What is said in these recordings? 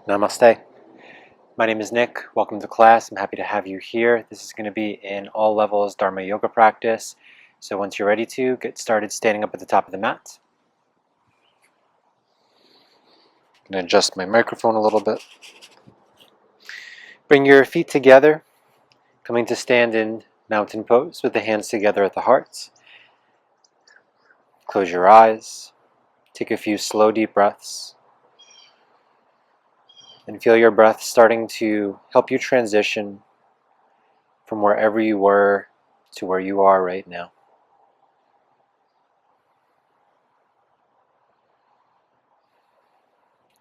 Namaste. My name is Nick. Welcome to class. I'm happy to have you here. This is going to be in all levels Dharma Yoga practice. So once you're ready to, get started standing up at the top of the mat. I'm going to adjust my microphone a little bit. Bring your feet together, coming to stand in mountain pose with the hands together at the heart. Close your eyes. Take a few slow, deep breaths. And feel your breath starting to help you transition from wherever you were to where you are right now.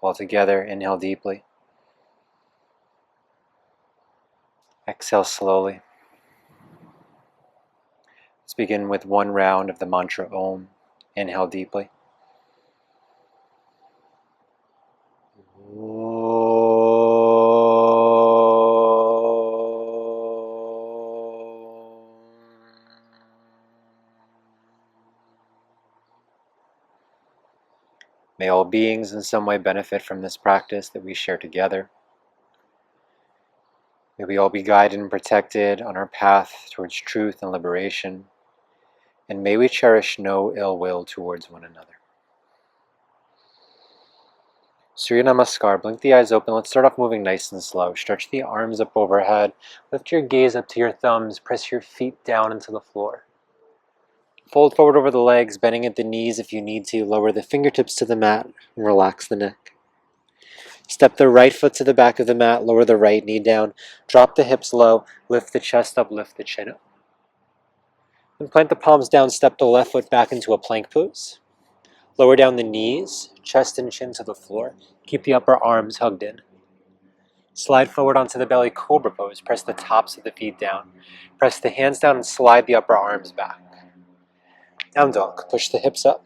All together, inhale deeply. Exhale slowly. Let's begin with one round of the mantra Om. Inhale deeply. May all beings in some way benefit from this practice that we share together. May we all be guided and protected on our path towards truth and liberation. And may we cherish no ill will towards one another. Sri Namaskar. Blink the eyes open. Let's start off moving nice and slow. Stretch the arms up overhead. Lift your gaze up to your thumbs. Press your feet down into the floor. Fold forward over the legs, bending at the knees if you need to. Lower the fingertips to the mat and relax the neck. Step the right foot to the back of the mat. Lower the right knee down. Drop the hips low. Lift the chest up. Lift the chin up. Then plant the palms down. Step the left foot back into a plank pose. Lower down the knees, chest and chin to the floor. Keep the upper arms hugged in. Slide forward onto the belly, cobra pose. Press the tops of the feet down. Press the hands down and slide the upper arms back. Down dog. Push the hips up.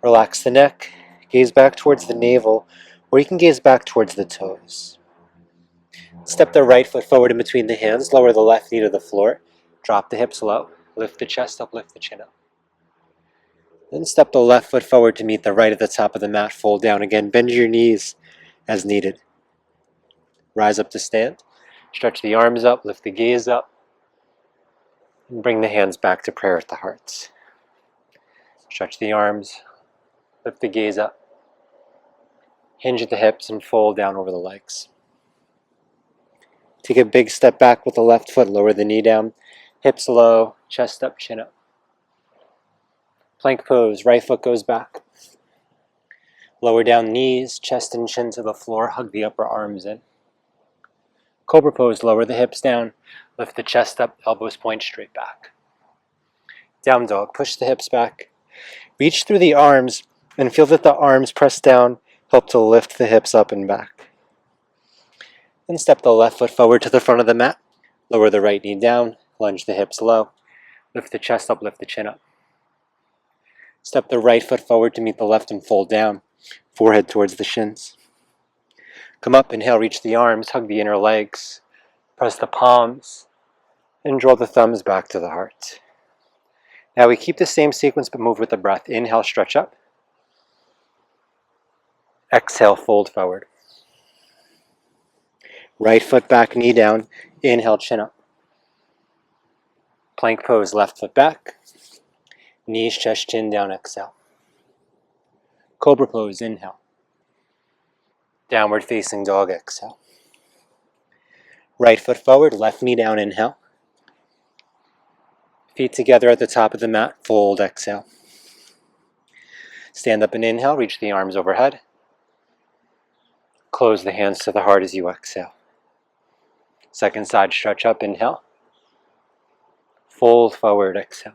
Relax the neck. Gaze back towards the navel, or you can gaze back towards the toes. Step the right foot forward in between the hands. Lower the left knee to the floor. Drop the hips low. Lift the chest up. Lift the chin up. Then step the left foot forward to meet the right at the top of the mat. Fold down again. Bend your knees as needed. Rise up to stand. Stretch the arms up. Lift the gaze up. And bring the hands back to prayer at the heart. Stretch the arms. Lift the gaze up. Hinge at the hips and fold down over the legs. Take a big step back with the left foot. Lower the knee down. Hips low. Chest up. Chin up. Plank pose, right foot goes back. Lower down knees, chest and chin to the floor, hug the upper arms in. Cobra pose, lower the hips down, lift the chest up, elbows point straight back. Down dog, push the hips back. Reach through the arms and feel that the arms press down, help to lift the hips up and back. Then step the left foot forward to the front of the mat, lower the right knee down, lunge the hips low, lift the chest up, lift the chin up. Step the right foot forward to meet the left and fold down, forehead towards the shins. Come up, inhale, reach the arms, hug the inner legs, press the palms, and draw the thumbs back to the heart. Now we keep the same sequence but move with the breath. Inhale, stretch up. Exhale, fold forward. Right foot back, knee down. Inhale, chin up. Plank pose, left foot back. Knees, chest, chin down, exhale. Cobra pose, inhale. Downward facing dog, exhale. Right foot forward, left knee down, inhale. Feet together at the top of the mat, fold, exhale. Stand up and inhale, reach the arms overhead. Close the hands to the heart as you exhale. Second side, stretch up, inhale. Fold forward, exhale.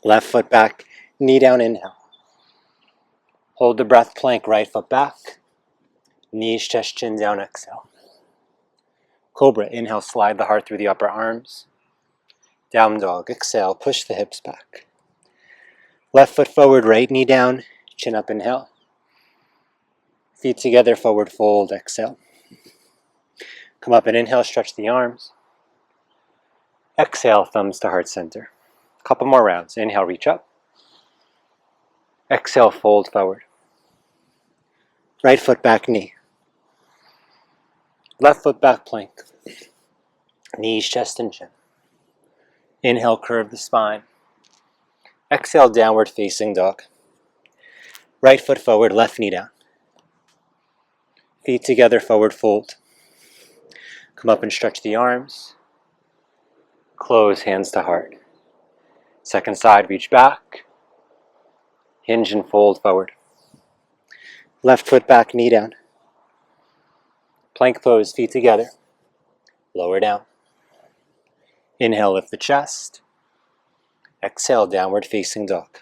Left foot back, knee down, inhale. Hold the breath, plank, right foot back. Knees, chest, chin down, exhale. Cobra, inhale, slide the heart through the upper arms. Down dog, exhale, push the hips back. Left foot forward, right knee down, chin up, inhale. Feet together, forward fold, exhale. Come up and inhale, stretch the arms. Exhale, thumbs to heart center. Couple more rounds. Inhale, reach up. Exhale, fold forward. Right foot back knee. Left foot back plank. Knees, chest, and chin. Inhale, curve the spine. Exhale, downward facing dog. Right foot forward, left knee down. Feet together, forward fold. Come up and stretch the arms. Close, hands to heart. Second side, reach back. Hinge and fold forward. Left foot back, knee down. Plank pose, feet together. Lower down. Inhale, lift the chest. Exhale, downward facing dog.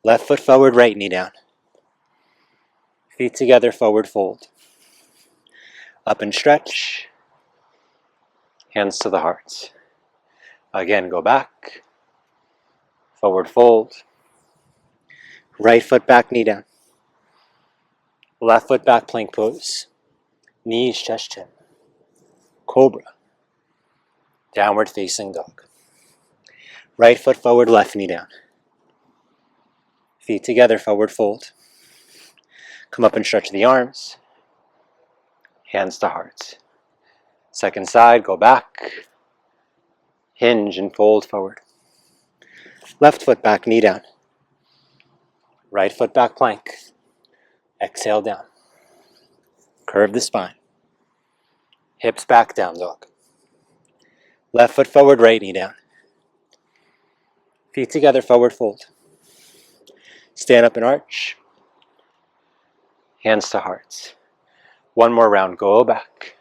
Left foot forward, right knee down. Feet together, forward fold. Up and stretch. Hands to the heart. Again, go back. Forward fold. Right foot back, knee down. Left foot back, plank pose. Knees, chest, chin. Cobra. Downward facing dog. Right foot forward, left knee down. Feet together, forward fold. Come up and stretch the arms. Hands to heart. Second side, go back. Hinge and fold forward. Left foot back, knee down. Right foot back plank. Exhale down. Curve the spine. Hips back, down dog. Left foot forward, right knee down. Feet together, forward fold. Stand up and arch. Hands to heart. One more round, go back.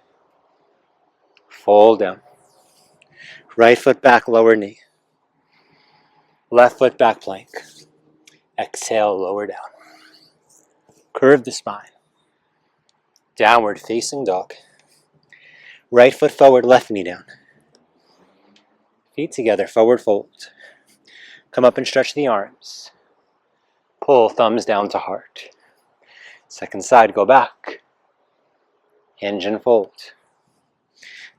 Fold down. Right foot back, lower knee. Left foot back plank. Exhale, lower down. Curve the spine. Downward facing dog. Right foot forward, left knee down. Feet together, forward fold. Come up and stretch the arms. Pull thumbs down to heart. Second side, go back. Hinge and fold.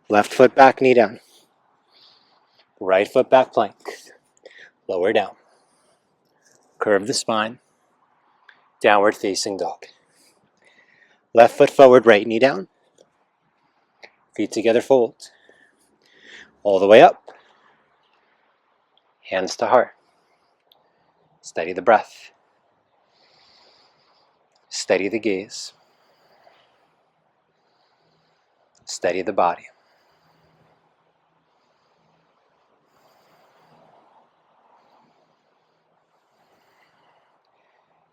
Left foot back, knee down. Right foot back plank. Lower down. Curve the spine. Downward facing dog. Left foot forward, right knee down. Feet together, fold. All the way up. Hands to heart. Steady the breath. Steady the gaze. Steady the body.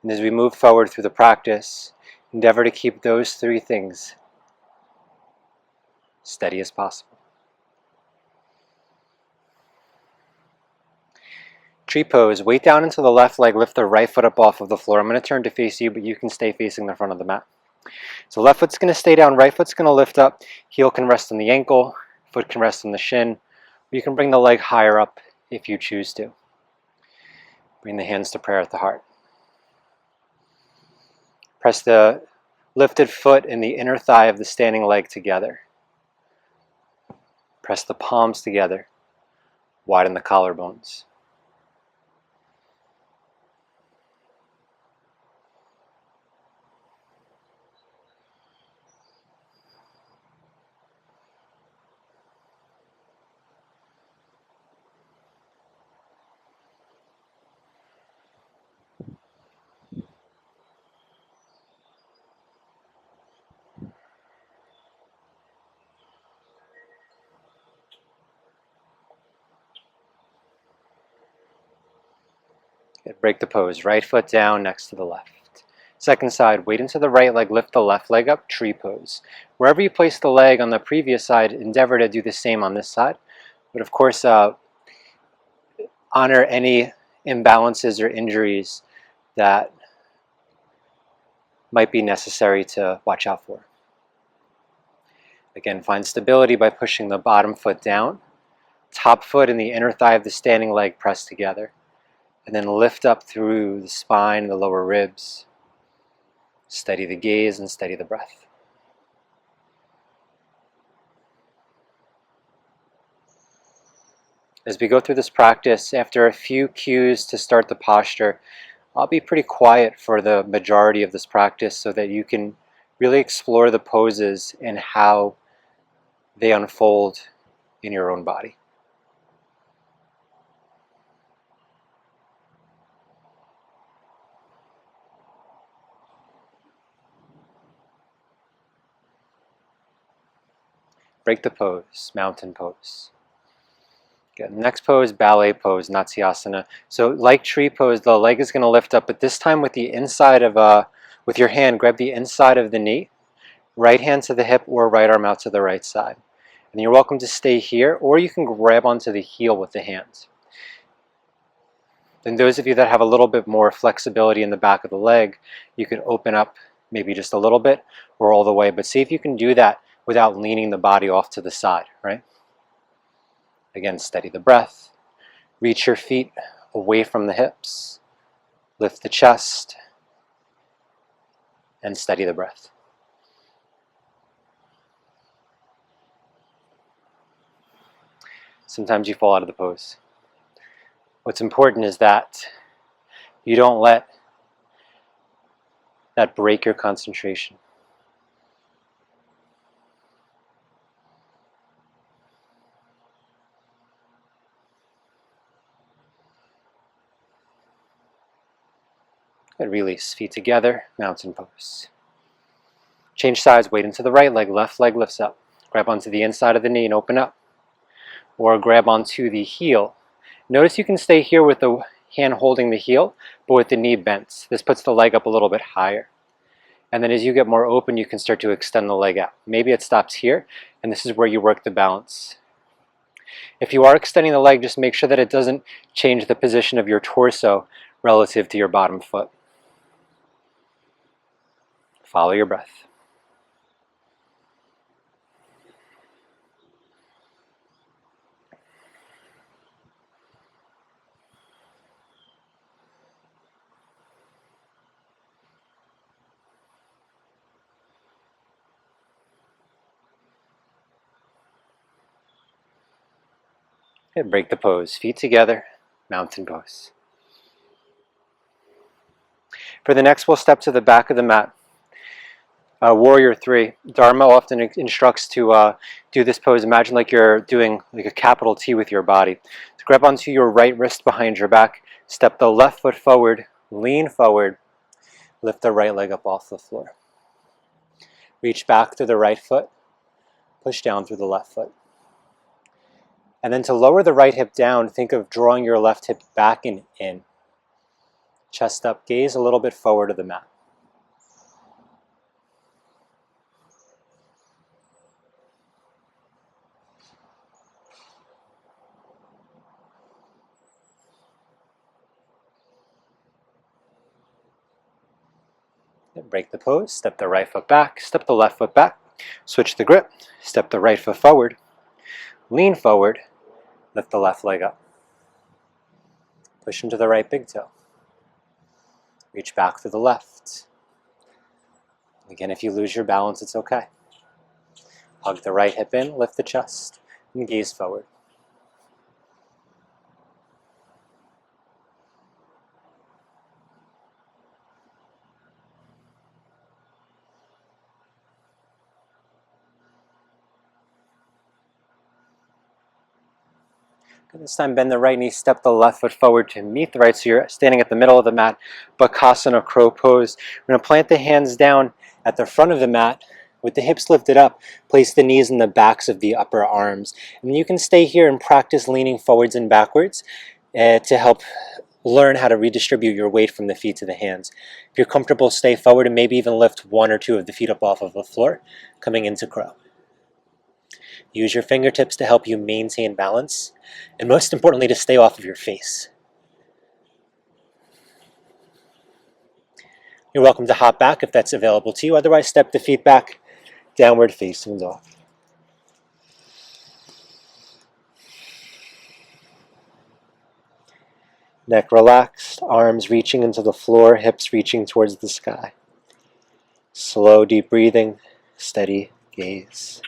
And as we move forward through the practice, endeavor to keep those three things steady as possible. Tree pose, weight down into the left leg, lift the right foot up off of the floor. I'm going to turn to face you, but you can stay facing the front of the mat. So left foot's going to stay down, right foot's going to lift up, heel can rest on the ankle, foot can rest on the shin. You can bring the leg higher up if you choose to. Bring the hands to prayer at the heart. Press the lifted foot and the inner thigh of the standing leg together. Press the palms together. Widen the collarbones. Break the pose. Right foot down next to the left. Second side, weight into the right leg, lift the left leg up, tree pose. Wherever you place the leg on the previous side, endeavor to do the same on this side. But of course, honor any imbalances or injuries that might be necessary to watch out for. Again, find stability by pushing the bottom foot down, top foot and the inner thigh of the standing leg pressed together. And then lift up through the spine and the lower ribs. Steady the gaze and steady the breath. As we go through this practice, after a few cues to start the posture, I'll be pretty quiet for the majority of this practice so that you can Really explore the poses and how they unfold in your own body. Break the pose, mountain pose. Good. Next pose, ballet pose, Natsyasana. So like tree pose, the leg is going to lift up, but this time with the inside of, with your hand, grab the inside of the knee, right hand to the hip or right arm out to the right side. And you're welcome to stay here, or you can grab onto the heel with the hands. Then those of you that have a little bit more flexibility in the back of the leg, you can open up maybe just a little bit or all the way, but see if you can do that without leaning the body off to the side, right? Again, steady the breath. Reach your feet away from the hips. Lift the chest. And steady the breath. Sometimes you fall out of the pose. What's important is that you don't let that break your concentration. Good. Release. Feet together. Mountain pose. Change sides. Weight into the right leg. Left leg lifts up. Grab onto the inside of the knee and open up. Or grab onto the heel. Notice you can stay here with the hand holding the heel, but with the knee bent. This puts the leg up a little bit higher. And then as you get more open, you can start to extend the leg out. Maybe it stops here, and this is where you work the balance. If you are extending the leg, just make sure that it doesn't change the position of your torso relative to your bottom foot. Follow your breath. And break the pose. Feet together, mountain pose. For the next, we'll step to the back of the mat. Warrior 3. Dharma often instructs to do this pose. Imagine like you're doing like a capital T with your body. So grab onto your right wrist behind your back. Step the left foot forward. Lean forward. Lift the right leg up off the floor. Reach back through the right foot. Push down through the left foot. And then to lower the right hip down, think of drawing your left hip back and in. Chest up. Gaze a little bit forward of the mat. Break the pose, step the right foot back, step the left foot back, switch the grip, step the right foot forward, lean forward, lift the left leg up. Push into the right big toe. Reach back to the left. Again, if you lose your balance, it's okay. Hug the right hip in, lift the chest, and gaze forward. This time bend the right knee, step the left foot forward to meet the right, so you're standing at the middle of the mat, Bakasana crow pose. We're going to plant the hands down at the front of the mat with the hips lifted up. Place the knees in the backs of the upper arms. And then you can stay here and practice leaning forwards and backwards to help learn how to redistribute your weight from the feet to the hands. If you're comfortable, stay forward and maybe even lift one or two of the feet up off of the floor, coming into crow. Use your fingertips to help you maintain balance, and most importantly, to stay off of your face. You're welcome to hop back if that's available to you. Otherwise, step the feet back, downward facing dog. Neck relaxed, arms reaching into the floor, hips reaching towards the sky. Slow, deep breathing, steady gaze.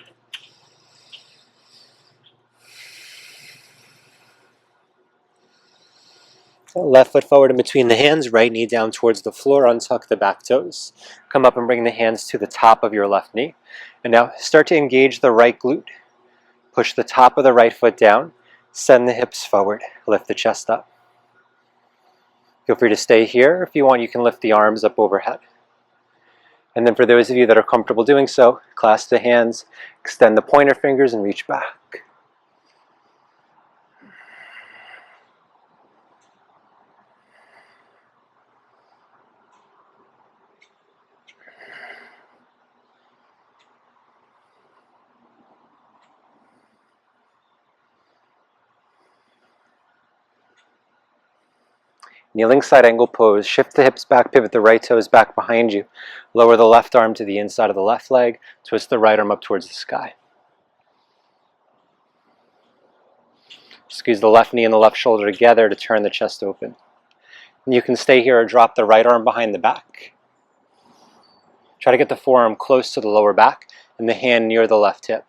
Left foot forward in between the hands, right knee down towards the floor, untuck the back toes. Come up and bring the hands to the top of your left knee. And now start to engage the right glute. Push the top of the right foot down, send the hips forward, lift the chest up. Feel free to stay here. If you want, you can lift the arms up overhead. And then for those of you that are comfortable doing so, clasp the hands, extend the pointer fingers and reach back. Kneeling side angle pose. Shift the hips back, pivot the right toes back behind you. Lower the left arm to the inside of the left leg. Twist the right arm up towards the sky. Squeeze the left knee and the left shoulder together to turn the chest open. And you can stay here or drop the right arm behind the back. Try to get the forearm close to the lower back and the hand near the left hip.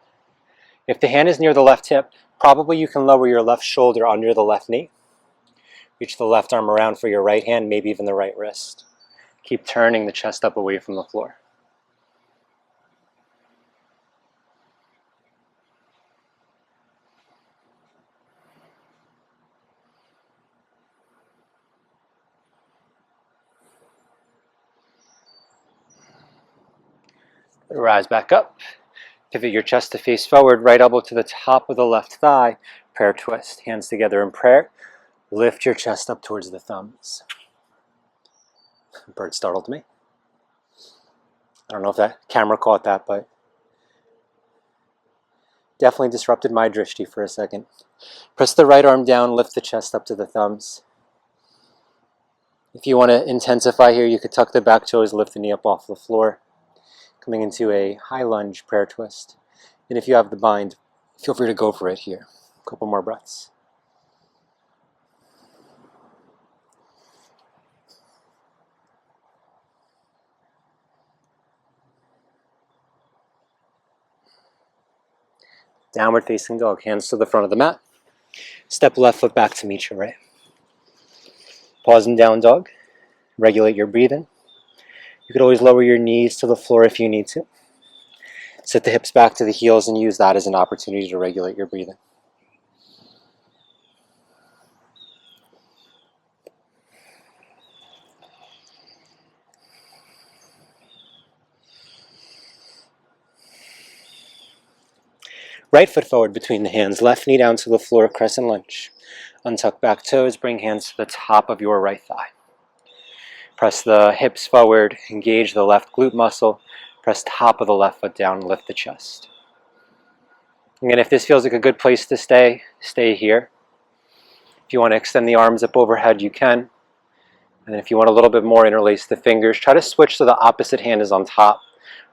If the hand is near the left hip, probably you can lower your left shoulder under the left knee. Reach the left arm around for your right hand, maybe even the right wrist. Keep turning the chest up away from the floor. Rise back up. Pivot your chest to face forward, right elbow to the top of the left thigh. Prayer twist. Hands together in prayer. Lift your chest up towards the thumbs. Bird startled me. I don't know if that camera caught that, but definitely disrupted my drishti for a second. Press the right arm down, lift the chest up to the thumbs. If you want to intensify here, you could tuck the back toes, lift the knee up off the floor. Coming into a high lunge prayer twist. And if you have the bind, feel free to go for it here. A couple more breaths. Downward facing dog, hands to the front of the mat. Step left foot back to meet your right. Pause in down dog. Regulate your breathing. You could always lower your knees to the floor if you need to. Sit the hips back to the heels and use that as an opportunity to regulate your breathing. Right foot forward between the hands, left knee down to the floor, crescent lunge. Untuck back toes, bring hands to the top of your right thigh. Press the hips forward, engage the left glute muscle, press top of the left foot down, lift the chest. Again, if this feels like a good place to stay, stay here. If you want to extend the arms up overhead, you can. And if you want a little bit more, interlace the fingers. Try to switch so the opposite hand is on top,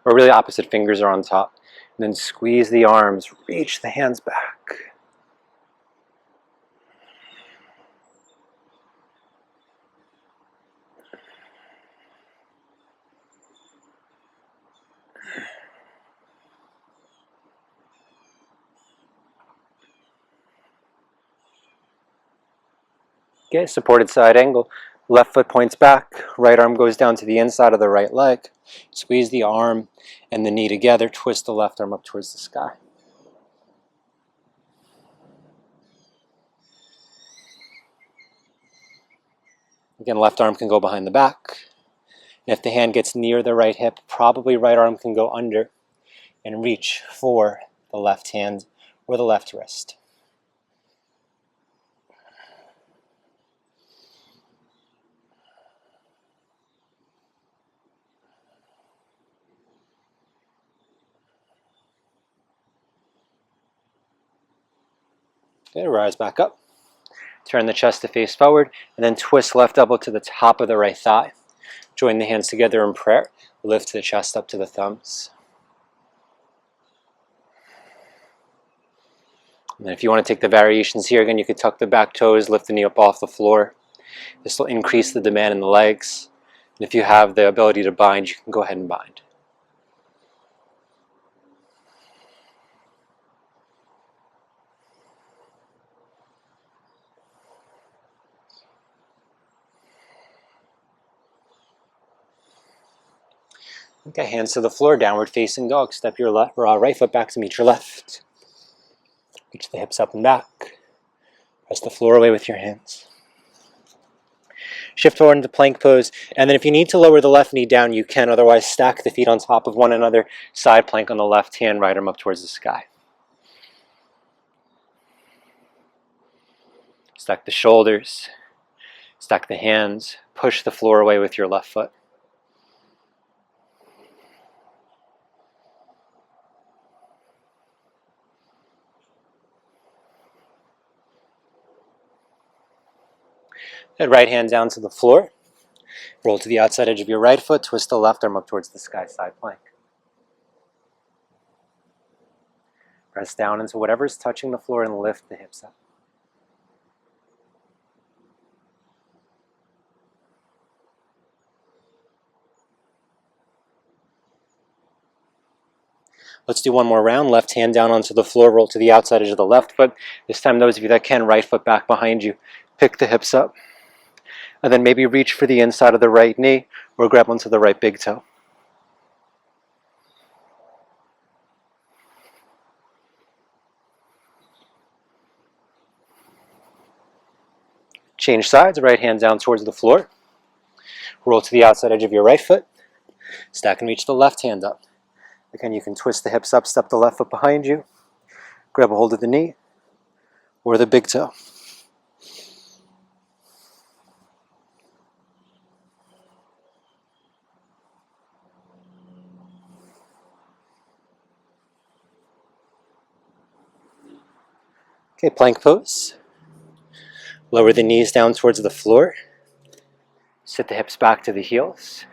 or really opposite fingers are on top. And then squeeze the arms, reach the hands back. Okay, supported side angle. Left foot points back, right arm goes down to the inside of the right leg. Squeeze the arm and the knee together, twist the left arm up towards the sky. Again, left arm can go behind the back. And if the hand gets near the right hip, probably right arm can go under and reach for the left hand or the left wrist. Okay, rise back up. Turn the chest to face forward, and then twist left elbow to the top of the right thigh. Join the hands together in prayer. Lift the chest up to the thumbs. And if you want to take the variations here, again, you could tuck the back toes, lift the knee up off the floor. This will increase the demand in the legs. And if you have the ability to bind, you can go ahead and bind. Okay, hands to the floor, downward facing dog. Step your right foot back to meet your left. Reach the hips up and back. Press the floor away with your hands. Shift forward into plank pose, and then if you need to lower the left knee down, you can. Otherwise, stack the feet on top of one another. Side plank on the left hand, right arm up towards the sky. Stack the shoulders. Stack the hands. Push the floor away with your left foot. Head right hand down to the floor. Roll to the outside edge of your right foot. Twist the left arm up towards the sky, side plank. Press down into whatever's touching the floor and lift the hips up. Let's do one more round. Left hand down onto the floor. Roll to the outside edge of the left foot. This time, those of you that can, right foot back behind you. Pick the hips up. And then maybe reach for the inside of the right knee or grab onto the right big toe. Change sides, right hand down towards the floor. Roll to the outside edge of your right foot. Stack and reach the left hand up. Again, you can twist the hips up, step the left foot behind you. Grab a hold of the knee or the big toe. Okay, plank pose. Lower the knees down towards the floor. Sit the hips back to the heels.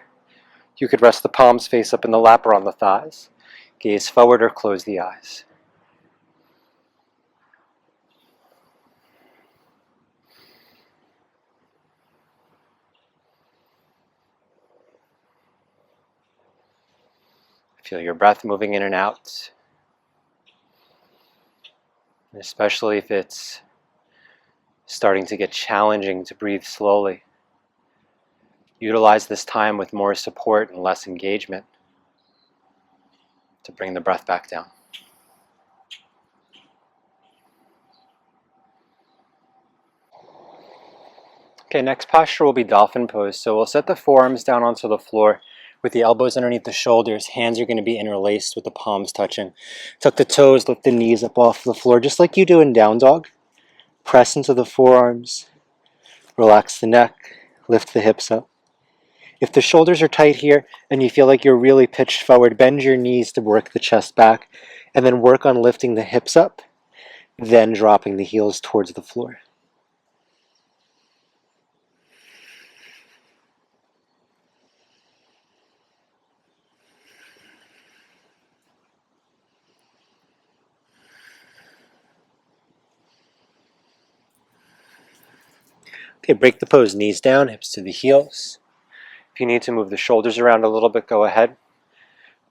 You could rest the palms face up in the lap or on the thighs. Gaze forward or close the eyes. Feel your breath moving in and out. Especially if it's starting to get challenging to breathe slowly. Utilize this time with more support and less engagement to bring the breath back down. Okay, next posture will be dolphin pose. So we'll set the forearms down onto the floor with the elbows underneath the shoulders. Hands are going to be interlaced with the palms touching. Tuck the toes, lift the knees up off the floor, just like you do in down dog. Press into the forearms. Relax the neck. Lift the hips up. If the shoulders are tight here and you feel like you're really pitched forward, bend your knees to work the chest back, and then work on lifting the hips up, then dropping the heels towards the floor. Okay, break the pose, knees down, hips to the heels. If you need to move the shoulders around a little bit, go ahead.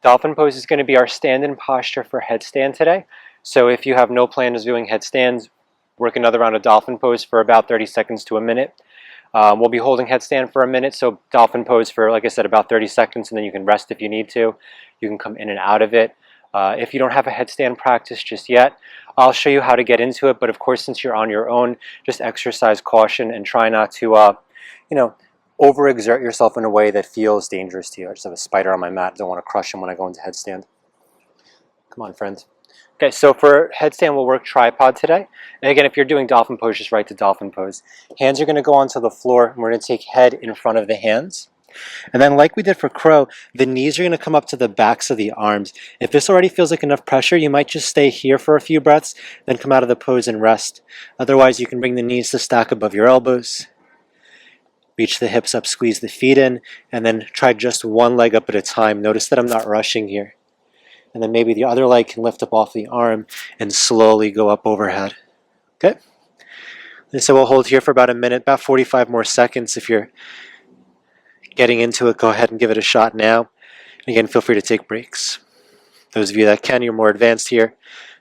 Dolphin pose is going to be our stand-in posture for headstand today. So if you have no plan of doing headstands, work another round of dolphin pose for about 30 seconds to a minute. We'll be holding headstand for a minute, so dolphin pose for, like I said, about 30 seconds, and then you can rest if you need to. You can come in and out of it. If you don't have a headstand practice just yet, I'll show you how to get into it, but of course, since you're on your own, just exercise caution and try not to, overexert yourself in a way that feels dangerous to you. I just have a spider on my mat. I don't want to crush him when I go into headstand. Come on, friends. Okay, so for headstand, we'll work tripod today. And again, if you're doing dolphin pose, just right to dolphin pose. Hands are going to go onto the floor, and we're going to take head in front of the hands. And then like we did for crow, the knees are going to come up to the backs of the arms. If this already feels like enough pressure, you might just stay here for a few breaths, then come out of the pose and rest. Otherwise, you can bring the knees to stack above your elbows. Reach the hips up, squeeze the feet in, and then try just one leg up at a time. Notice that I'm not rushing here. And then maybe the other leg can lift up off the arm and slowly go up overhead. Okay? And so we'll hold here for about a minute, about 45 more seconds. If you're getting into it, go ahead and give it a shot now. Again, feel free to take breaks. Those of you that can, you're more advanced here.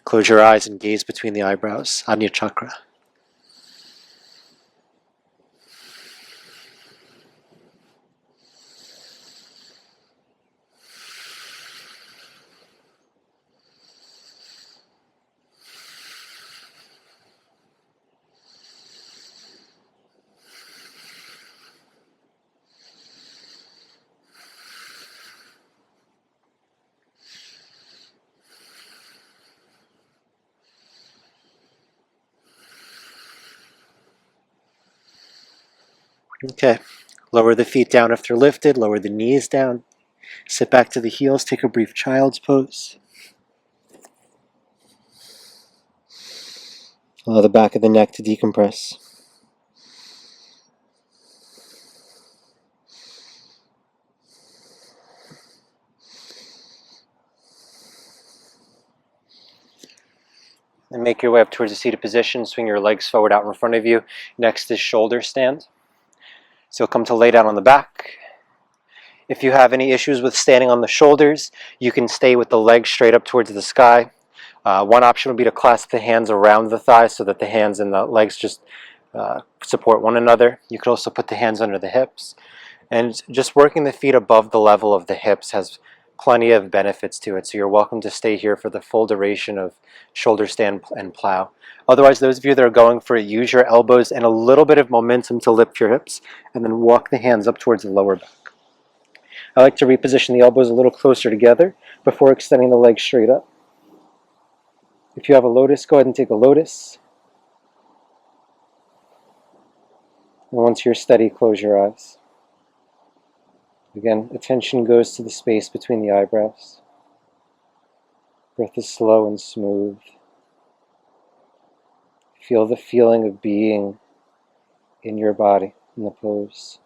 Close your eyes and gaze between the eyebrows, Ajna Chakra. Okay, lower the feet down if they're lifted, lower the knees down. Sit back to the heels, take a brief child's pose. Allow the back of the neck to decompress. And make your way up towards the seated position. Swing your legs forward out in front of you. Next is shoulder stand. So you'll come to lay down on the back. If you have any issues with standing on the shoulders, you can stay with the legs straight up towards the sky. One option would be to clasp the hands around the thighs so that the hands and the legs just support one another. You could also put the hands under the hips. And just working the feet above the level of the hips has plenty of benefits to it. So you're welcome to stay here for the full duration of shoulder stand and plow. Otherwise, those of you that are going for it, use your elbows and a little bit of momentum to lift your hips, and then walk the hands up towards the lower back. I like to reposition the elbows a little closer together before extending the legs straight up. If you have a lotus, go ahead and take a lotus. And once you're steady, close your eyes. Again, attention goes to the space between the eyebrows. Breath is slow and smooth. Feel the feeling of being in your body, in the pose.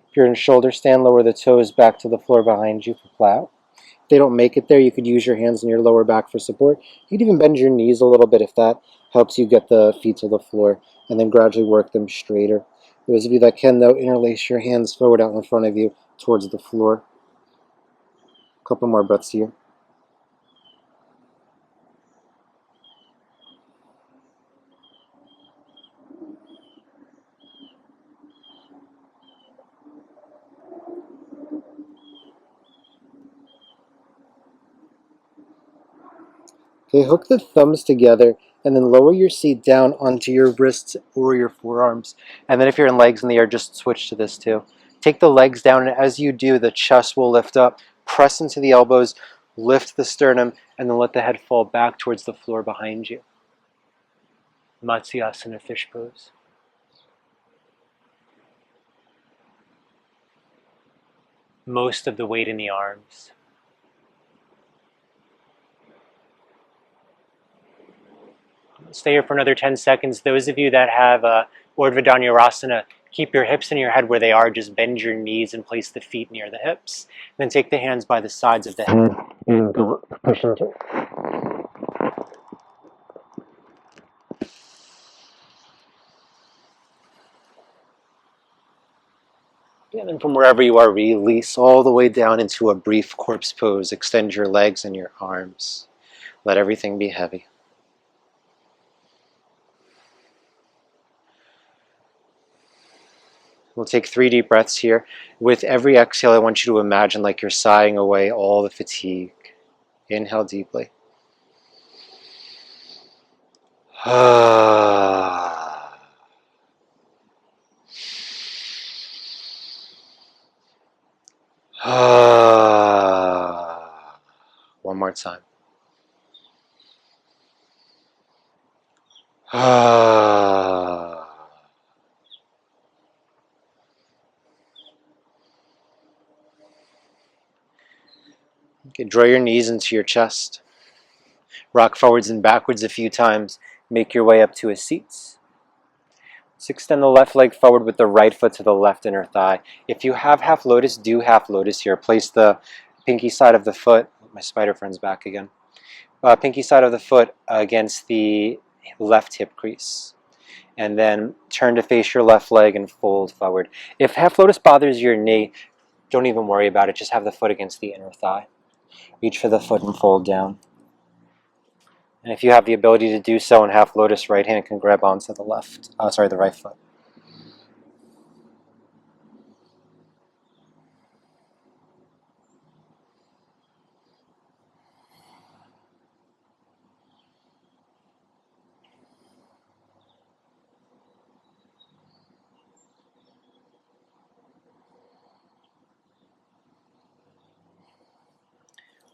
If you're in shoulder stand, lower the toes back to the floor behind you for plow. If they don't make it there, you could use your hands in your lower back for support. You could even bend your knees a little bit if that helps you get the feet to the floor, and then gradually work them straighter. Those of you that can, though, interlace your hands forward out in front of you towards the floor. A couple more breaths here. Okay, hook the thumbs together and then lower your seat down onto your wrists or your forearms. And then if you're in legs in the air, just switch to this too. Take the legs down, and as you do, the chest will lift up. Press into the elbows, lift the sternum, and then let the head fall back towards the floor behind you. Matsyasana, fish pose. Most of the weight in the arms. Stay here for another 10 seconds. Those of you that have Urdhva Dhanurasana, keep your hips in your head where they are. Just bend your knees and place the feet near the hips. Then take the hands by the sides of the head and go push into it. And then from wherever you are, release all the way down into a brief corpse pose. Extend your legs and your arms. Let everything be heavy. We'll take 3 deep breaths here. With every exhale, I want you to imagine like you're sighing away all the fatigue. Inhale deeply. One more time. Okay, draw your knees into your chest. Rock forwards and backwards a few times. Make your way up to a seat. Let's extend the left leg forward with the right foot to the left inner thigh. If you have half lotus, do half lotus here. Place the pinky side of the foot, my spider friend's back again, pinky side of the foot against the left hip crease. And then turn to face your left leg and fold forward. If half lotus bothers your knee, don't even worry about it. Just have the foot against the inner thigh. Reach for the foot and fold down. And if you have the ability to do so in half lotus, right hand can grab onto the the right foot.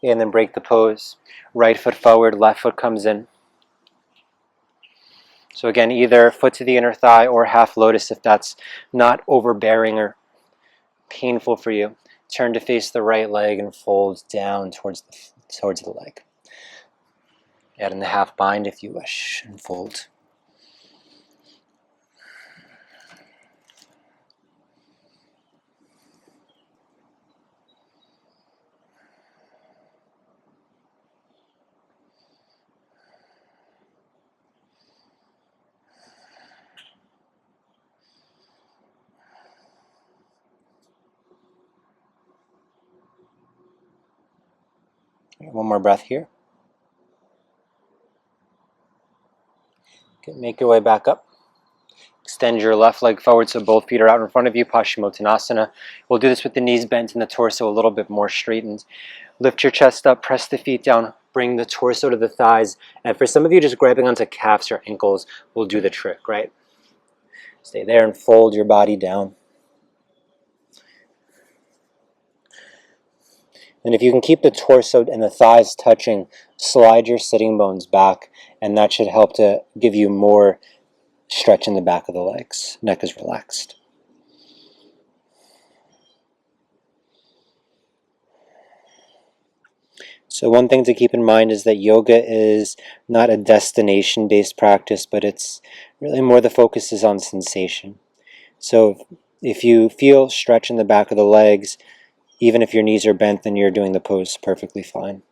And then break the pose. Right foot forward, left foot comes in. So again, either foot to the inner thigh or half lotus if that's not overbearing or painful for you. Turn to face the right leg and fold down towards the leg. Add in the half bind if you wish, and fold. One more breath here. Okay, make your way back up. Extend your left leg forward so both feet are out in front of you, Paschimottanasana. We'll do this with the knees bent and the torso a little bit more straightened. Lift your chest up, press the feet down, bring the torso to the thighs. And for some of you, just grabbing onto calves or ankles will do the trick, right? Stay there and fold your body down. And if you can keep the torso and the thighs touching, slide your sitting bones back, and that should help to give you more stretch in the back of the legs. Neck is relaxed. So one thing to keep in mind is that yoga is not a destination-based practice, but it's really more the focus is on sensation. So if you feel stretch in the back of the legs, even if your knees are bent, then you're doing the pose perfectly fine.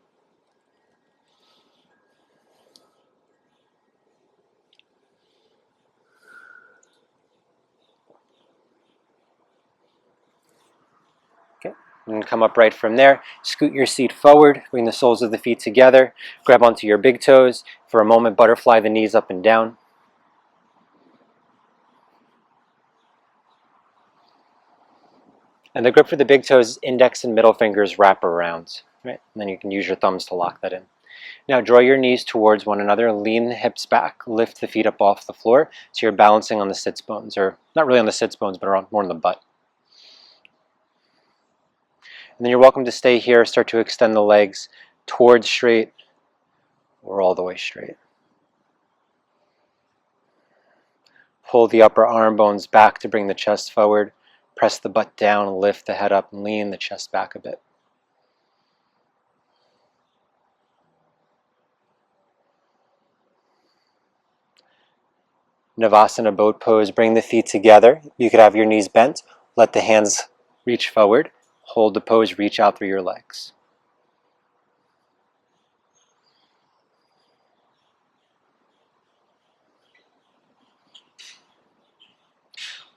Okay, and come up right from there. Scoot your seat forward, bring the soles of the feet together, grab onto your big toes. For a moment, butterfly the knees up and down. And the grip for the big toes, index and middle fingers wrap around. Right? And then you can use your thumbs to lock that in. Now draw your knees towards one another, lean the hips back, lift the feet up off the floor so you're balancing on the sits bones, or not really on the sits bones, but more on the butt. And then you're welcome to stay here, start to extend the legs towards straight or all the way straight. Pull the upper arm bones back to bring the chest forward. Press the butt down, lift the head up, and lean the chest back a bit. Navasana boat pose, bring the feet together. You could have your knees bent, let the hands reach forward. Hold the pose, reach out through your legs.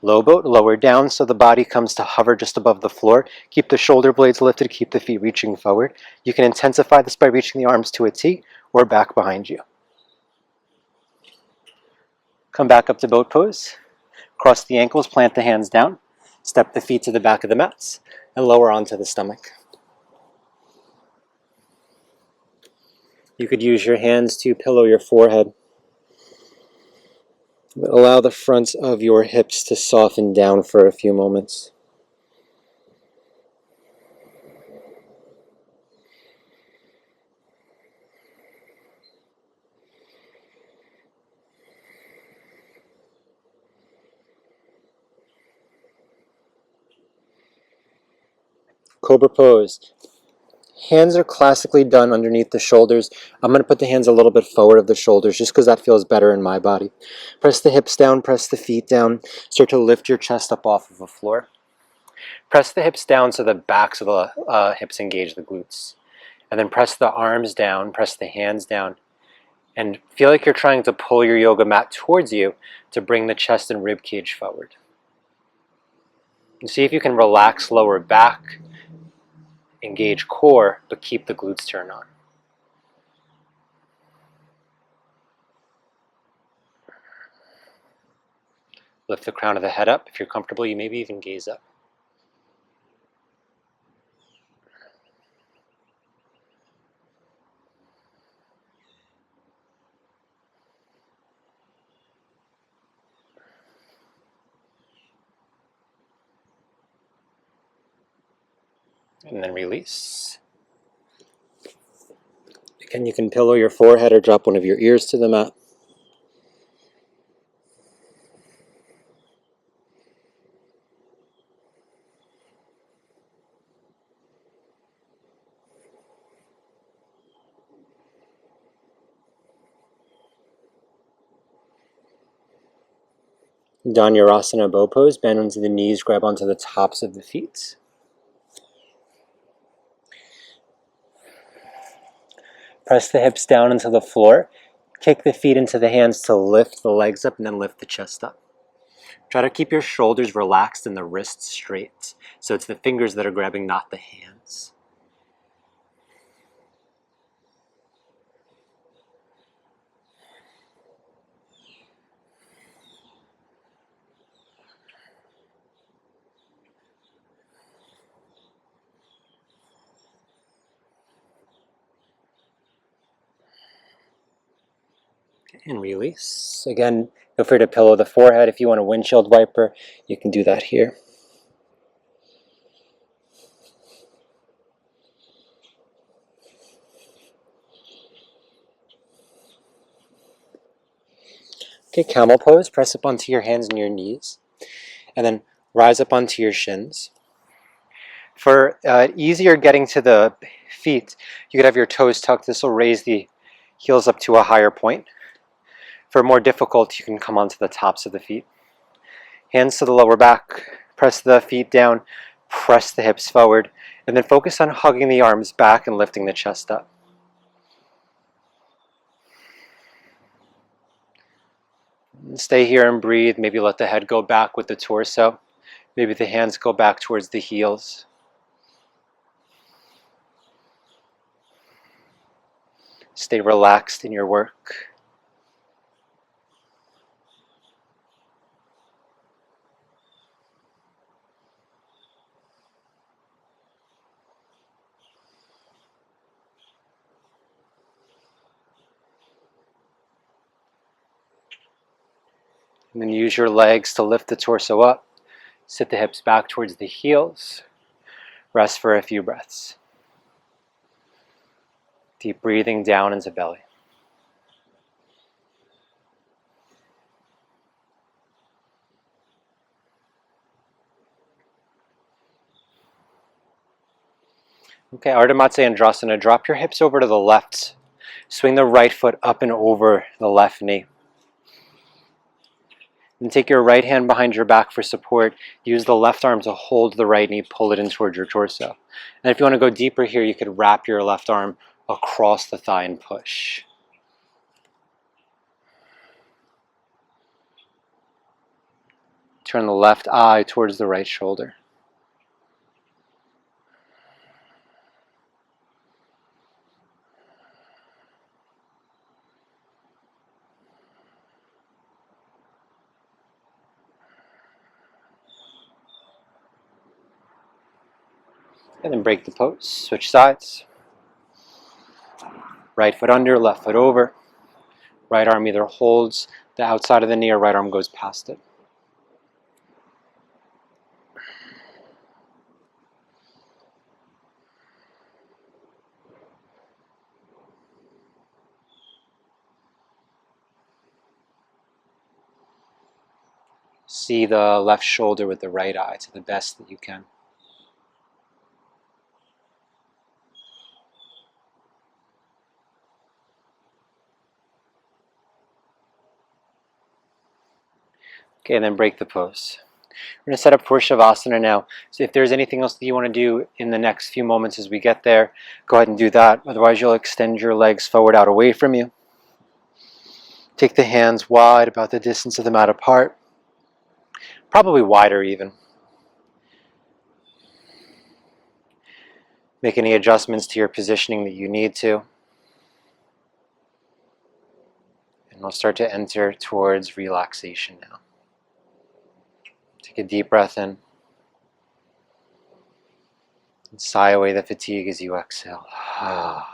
Low boat, lower down so the body comes to hover just above the floor. Keep the shoulder blades lifted, keep the feet reaching forward. You can intensify this by reaching the arms to a T or back behind you. Come back up to boat pose. Cross the ankles, plant the hands down. Step the feet to the back of the mats and lower onto the stomach. You could use your hands to pillow your forehead. But allow the fronts of your hips to soften down for a few moments. Cobra pose. Hands are classically done underneath the shoulders. I'm going to put the hands a little bit forward of the shoulders just because that feels better in my body. Press the hips down, press the feet down. Start to lift your chest up off of the floor. Press the hips down so the backs of the hips engage the glutes. And then press the arms down, press the hands down. And feel like you're trying to pull your yoga mat towards you to bring the chest and rib cage forward. And see if you can relax lower back, engage core, but keep the glutes turned on. Lift the crown of the head up. If you're comfortable, you maybe even gaze up. And then release. And you can pillow your forehead or drop one of your ears to the mat. Dhanurasana bow pose, bend onto the knees, grab onto the tops of the feet. Press the hips down into the floor. Kick the feet into the hands to lift the legs up and then lift the chest up. Try to keep your shoulders relaxed and the wrists straight. So it's the fingers that are grabbing, not the hands. And release. Again, feel free to pillow the forehead. If you want a windshield wiper, you can do that here. Okay, camel pose. Press up onto your hands and your knees. And then rise up onto your shins. For easier getting to the feet, you could have your toes tucked. This will raise the heels up to a higher point. For more difficult, you can come onto the tops of the feet. Hands to the lower back, press the feet down, press the hips forward, and then focus on hugging the arms back and lifting the chest up. And stay here and breathe. Maybe let the head go back with the torso. Maybe the hands go back towards the heels. Stay relaxed in your work. And then use your legs to lift the torso up. Sit the hips back towards the heels. Rest for a few breaths. Deep breathing down into belly. Okay, Ardha Matsyendrasana. Drop your hips over to the left. Swing the right foot up and over the left knee. And take your right hand behind your back for support. Use the left arm to hold the right knee, pull it in towards your torso. And if you want to go deeper here, you could wrap your left arm across the thigh and push. Turn the left eye towards the right shoulder. And then break the pose. Switch sides. Right foot under, left foot over. Right arm either holds the outside of the knee or right arm goes past it. See the left shoulder with the right eye to the best that you can. Okay, and then break the pose. We're going to set up for Shavasana now. So if there's anything else that you want to do in the next few moments as we get there, go ahead and do that. Otherwise, you'll extend your legs forward out away from you. Take the hands wide, about the distance of the mat apart. Probably wider even. Make any adjustments to your positioning that you need to. And we'll start to enter towards relaxation now. Take a deep breath in. And sigh away the fatigue as you exhale. Now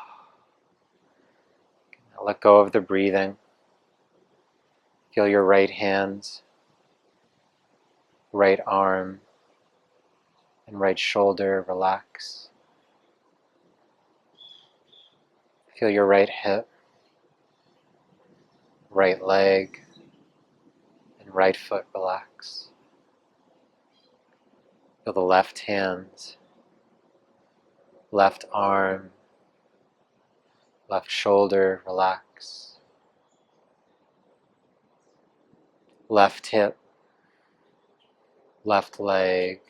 let go of the breathing. Feel your right hand, right arm, and right shoulder relax. Feel your right hip, right leg, and right foot relax. Feel the left hand, left arm, left shoulder relax. Left hip, left leg,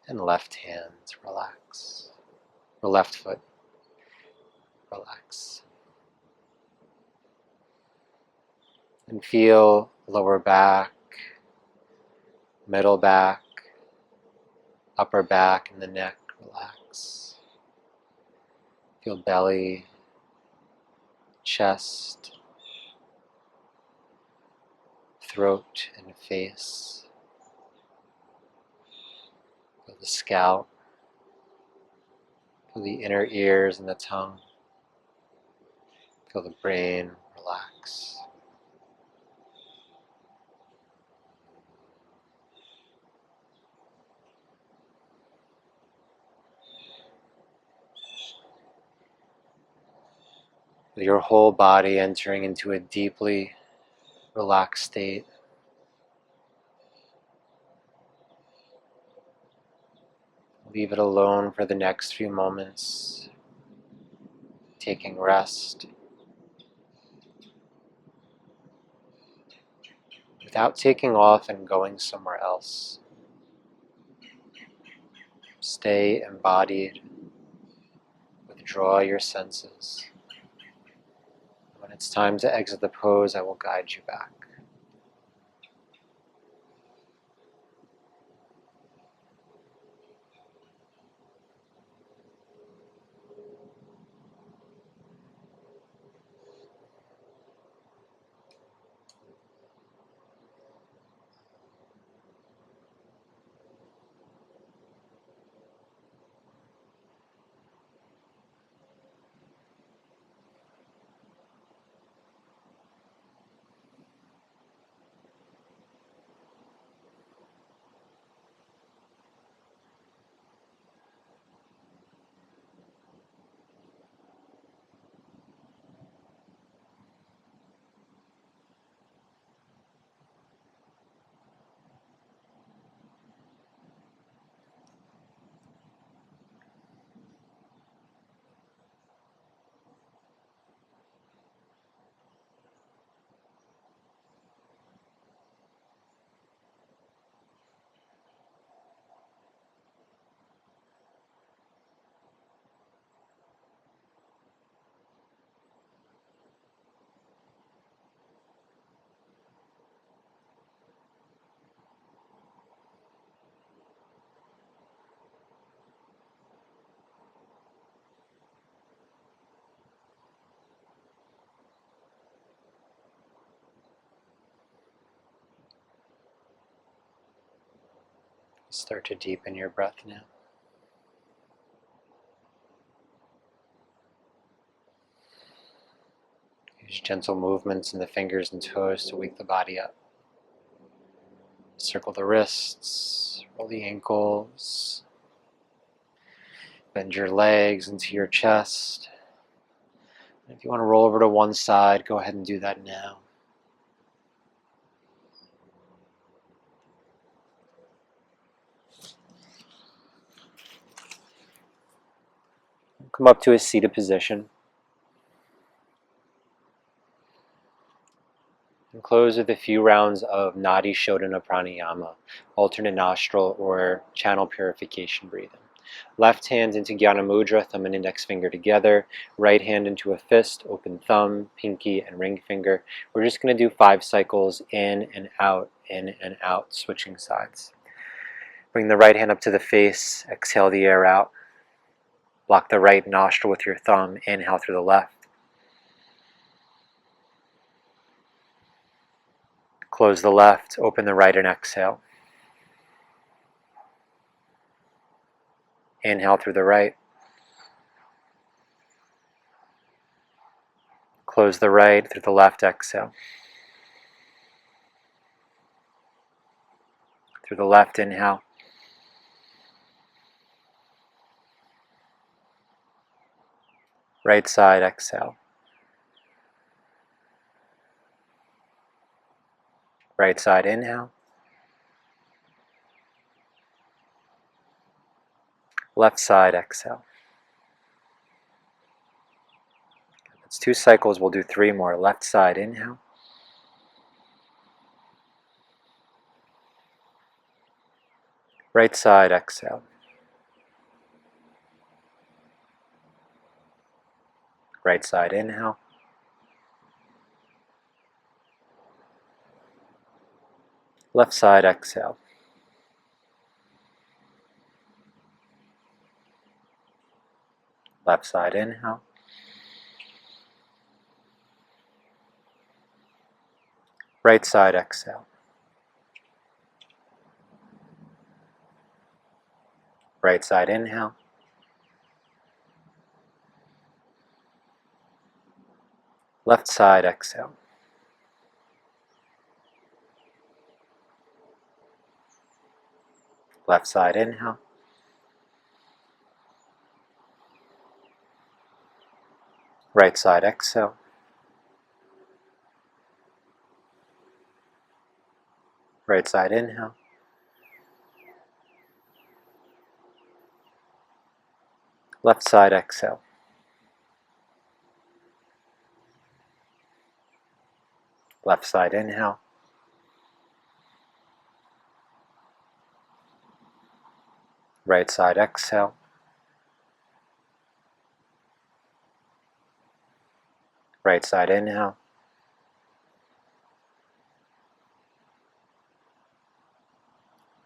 and left hand relax. Or left foot relax. And feel lower back, middle back, upper back, and the neck relax. Feel belly, chest, throat, and face. Feel the scalp. Feel the inner ears and the tongue. Feel the brain relax. Feel your whole body entering into a deeply relaxed state. Leave it alone for the next few moments, taking rest. Without taking off and going somewhere else. Stay embodied. Withdraw your senses. When it's time to exit the pose, I will guide you back. Start to deepen your breath now. Use gentle movements in the fingers and toes to wake the body up. Circle the wrists, roll the ankles, bend your legs into your chest. And if you want to roll over to one side, go ahead and do that now. Come up to a seated position. And close with a few rounds of Nadi Shodhana Pranayama, alternate nostril or channel purification breathing. Left hand into Jnana Mudra, thumb and index finger together. Right hand into a fist, open thumb, pinky, and ring finger. We're just going to do 5 cycles in and out, switching sides. Bring the right hand up to the face, exhale the air out. Block the right nostril with your thumb, inhale through the left. Close the left, open the right and exhale. Inhale through the right. Close the right through the left, exhale. Through the left, inhale. Right side, exhale. Right side, inhale. Left side, exhale. That's 2 cycles, we'll do 3 more. Left side, inhale. Right side, exhale. Right side, inhale. Left side, exhale. Left side, inhale. Right side, exhale. Right side, inhale. Left side, exhale. Left side, inhale. Right side, exhale. Right side, inhale. Left side, exhale. Left side, inhale. Right side, exhale. Right side, inhale.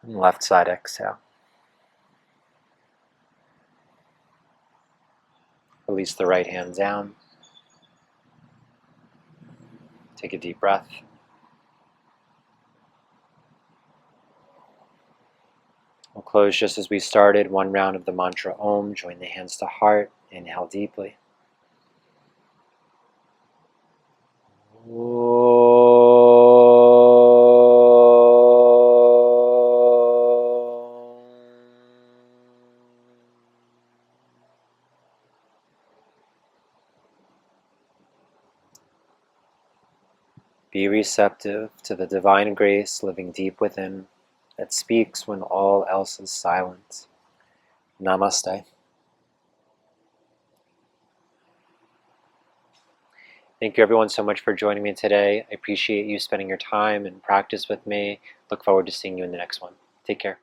And left side, exhale. Release the right hand down. Take a deep breath. We'll close just as we started. 1 round of the mantra Om. Join the hands to heart. Inhale deeply. Be receptive to the divine grace living deep within that speaks when all else is silent. Namaste. Thank you everyone so much for joining me today. I appreciate you spending your time and practice with me. Look forward to seeing you in the next one. Take care.